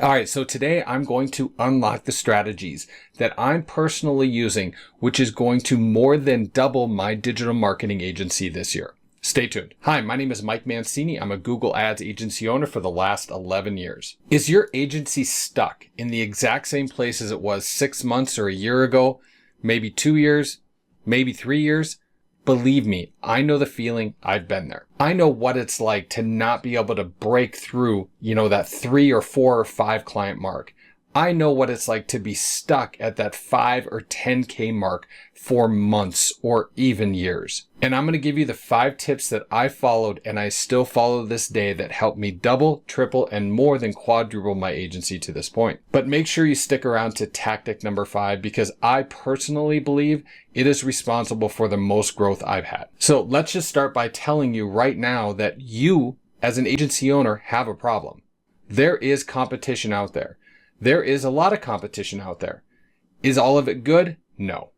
All right, so today I'm going to unlock the strategies that I'm personally using, which is going to more than double my digital marketing agency this year. Stay tuned. Hi, my name is Mike Mancini. I'm a Google Ads agency owner for the last 11 years. Is your agency stuck in the exact same place as it was 6 months or a year ago? Maybe 2 years? Maybe 3 years? Believe me, I know the feeling. I've been there. I know what it's like to not be able to break through, that 3 or 4 or 5 client mark. I know what it's like to be stuck at that 5 or 10K mark for months or even years. And I'm going to give you the 5 tips that I followed and I still follow this day that helped me double, triple, and more than quadruple my agency to this point. But make sure you stick around to tactic number 5 because I personally believe it is responsible for the most growth I've had. So let's just start by telling you right now that you, as an agency owner, have a problem. There is competition out there. There is a lot of competition out there. Is all of it good? No.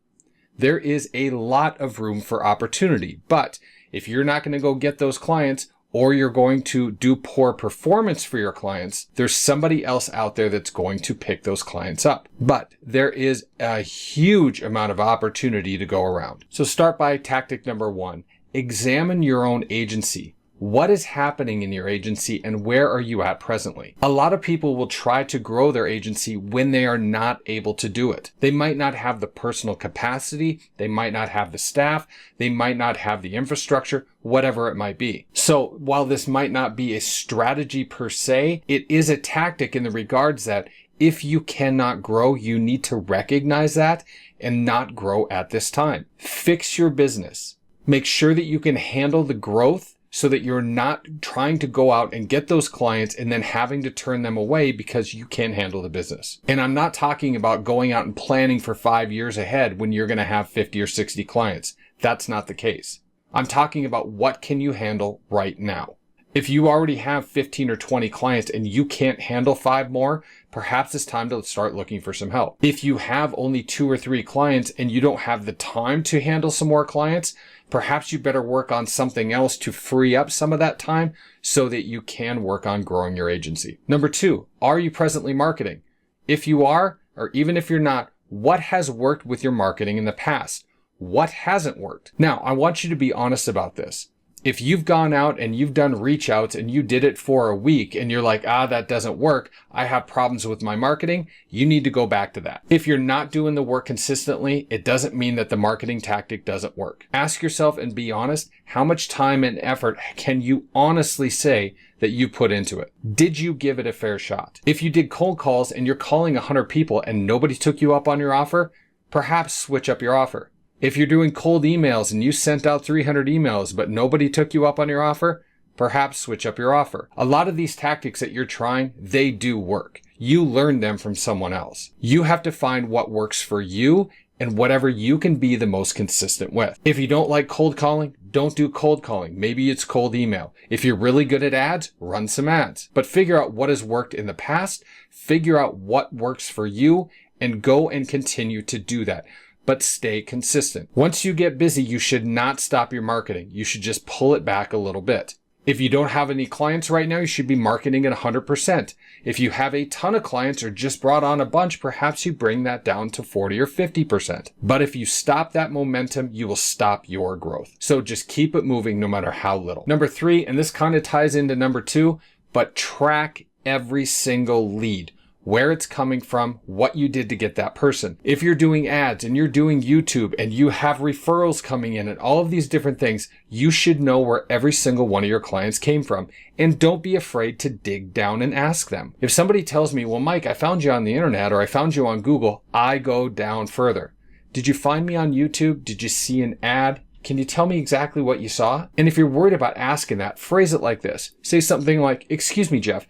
There is a lot of room for opportunity, but if you're not going to go get those clients or you're going to do poor performance for your clients, there's somebody else out there that's going to pick those clients up. But there is a huge amount of opportunity to go around. So start by tactic number 1. Examine your own agency. What is happening in your agency and where are you at presently? A lot of people will try to grow their agency when they are not able to do it. They might not have the personal capacity. They might not have the staff. They might not have the infrastructure, whatever it might be. So while this might not be a strategy per se, it is a tactic in the regards that if you cannot grow, you need to recognize that and not grow at this time. Fix your business. Make sure that you can handle the growth so that you're not trying to go out and get those clients and then having to turn them away because you can't handle the business. And I'm not talking about going out and planning for 5 years ahead when you're going to have 50 or 60 clients. That's not the case. I'm talking about what can you handle right now. If you already have 15 or 20 clients and you can't handle 5 more, perhaps it's time to start looking for some help. If you have only 2 or 3 clients and you don't have the time to handle some more clients, perhaps you better work on something else to free up some of that time so that you can work on growing your agency. Number 2, are you presently marketing? If you are, or even if you're not, what has worked with your marketing in the past? What hasn't worked? Now, I want you to be honest about this. If you've gone out and you've done reach outs and you did it for a week and you're like, that doesn't work, I have problems with my marketing, you need to go back to that. If you're not doing the work consistently, it doesn't mean that the marketing tactic doesn't work. Ask yourself and be honest, how much time and effort can you honestly say that you put into it? Did you give it a fair shot? If you did cold calls and you're calling 100 people and nobody took you up on your offer, perhaps switch up your offer. If you're doing cold emails and you sent out 300 emails, but nobody took you up on your offer, perhaps switch up your offer. A lot of these tactics that you're trying, they do work. You learned them from someone else. You have to find what works for you and whatever you can be the most consistent with. If you don't like cold calling, don't do cold calling. Maybe it's cold email. If you're really good at ads, run some ads. But figure out what has worked in the past, figure out what works for you, and go and continue to do that. But stay consistent. Once you get busy, you should not stop your marketing. You should just pull it back a little bit. If you don't have any clients right now, you should be marketing at 100%. If you have a ton of clients or just brought on a bunch, perhaps you bring that down to 40 or 50%. But if you stop that momentum, you will stop your growth. So just keep it moving no matter how little. Number 3, and this kind of ties into number 2, but track every single lead. Where it's coming from, what you did to get that person. If you're doing ads and you're doing YouTube and you have referrals coming in and all of these different things, you should know where every single one of your clients came from. And don't be afraid to dig down and ask them. If somebody tells me, well, Mike, I found you on the internet or I found you on Google, I go down further. Did you find me on YouTube? Did you see an ad? Can you tell me exactly what you saw? And if you're worried about asking that, phrase it like this. Say something like, excuse me, Jeff.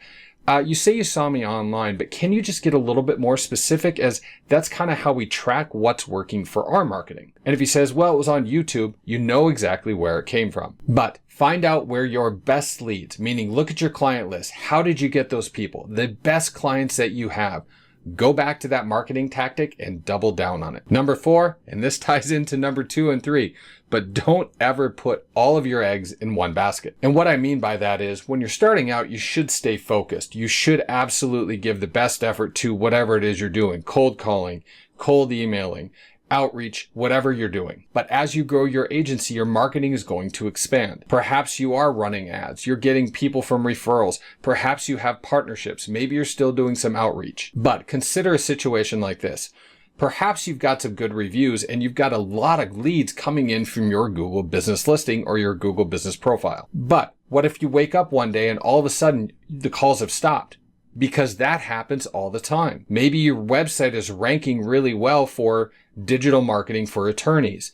You say you saw me online, but can you just get a little bit more specific, as that's kind of how we track what's working for our marketing. And if he says, well, it was on YouTube, you know exactly where it came from. But find out where your best leads, meaning look at your client list. How did you get those people? The best clients that you have. go back to that marketing tactic and double down on it. Number 4, and this ties into number 2 and 3, but don't ever put all of your eggs in one basket. And what I mean by that is when you're starting out, you should stay focused. You should absolutely give the best effort to whatever it is you're doing, cold calling, cold emailing, outreach, whatever you're doing. But as you grow your agency, your marketing is going to expand. Perhaps you are running ads. You're getting people from referrals. Perhaps you have partnerships. Maybe you're still doing some outreach. But consider a situation like this. Perhaps you've got some good reviews and you've got a lot of leads coming in from your Google business listing or your Google business profile. But what if you wake up one day and all of a sudden the calls have stopped? Because that happens all the time. Maybe your website is ranking really well for digital marketing for attorneys.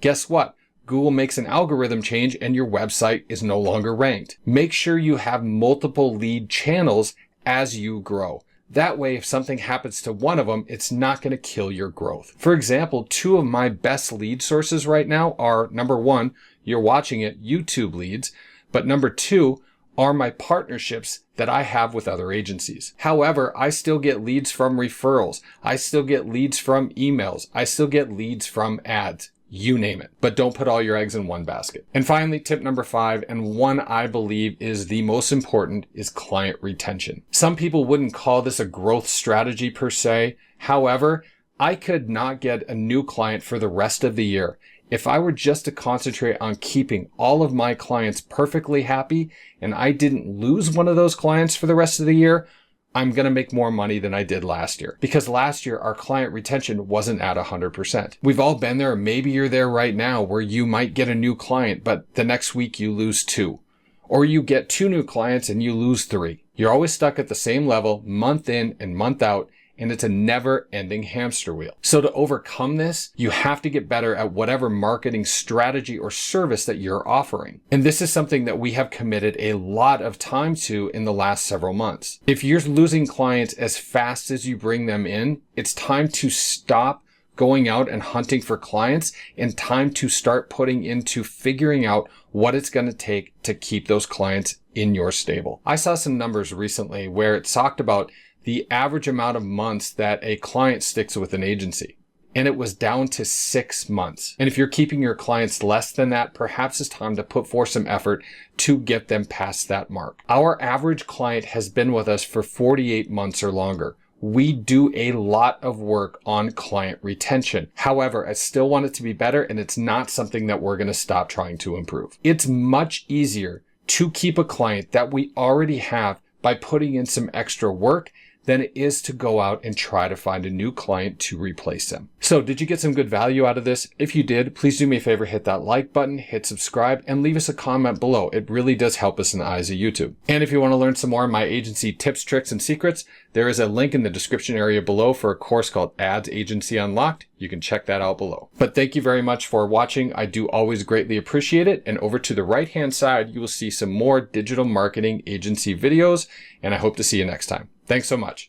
Guess what? Google makes an algorithm change and your website is no longer ranked. Make sure you have multiple lead channels as you grow. That way, if something happens to one of them, it's not going to kill your growth. For example, 2 of my best lead sources right now are, number 1, you're watching it, YouTube leads, but number 2 are my partnerships that I have with other agencies. However, I still get leads from referrals. I still get leads from emails. I still get leads from ads. You name it. But don't put all your eggs in one basket. And finally, tip number 5, and one I believe is the most important, is client retention. Some people wouldn't call this a growth strategy per se. However, I could not get a new client for the rest of the year if I were just to concentrate on keeping all of my clients perfectly happy and I didn't lose one of those clients for the rest of the year. I'm going to make more money than I did last year, because last year our client retention wasn't at 100%. We've all been there. Maybe you're there right now where you might get a new client, but the next week you lose 2, or you get 2 new clients and you lose 3. You're always stuck at the same level month in and month out, and it's a never-ending hamster wheel. So to overcome this, you have to get better at whatever marketing strategy or service that you're offering. And this is something that we have committed a lot of time to in the last several months. If you're losing clients as fast as you bring them in, it's time to stop going out and hunting for clients and time to start putting into figuring out what it's going to take to keep those clients in your stable. I saw some numbers recently where it talked about the average amount of months that a client sticks with an agency. And it was down to 6 months. And if you're keeping your clients less than that, perhaps it's time to put forth some effort to get them past that mark. Our average client has been with us for 48 months or longer. We do a lot of work on client retention. However, I still want it to be better, and it's not something that we're going to stop trying to improve. It's much easier to keep a client that we already have by putting in some extra work than it is to go out and try to find a new client to replace them. So did you get some good value out of this? If you did, please do me a favor, hit that like button, hit subscribe, and leave us a comment below. It really does help us in the eyes of YouTube. And if you want to learn some more of my agency tips, tricks, and secrets, there is a link in the description area below for a course called Ads Agency Unlocked. You can check that out below. But thank you very much for watching. I do always greatly appreciate it. And over to the right-hand side, you will see some more digital marketing agency videos, and I hope to see you next time. Thanks so much.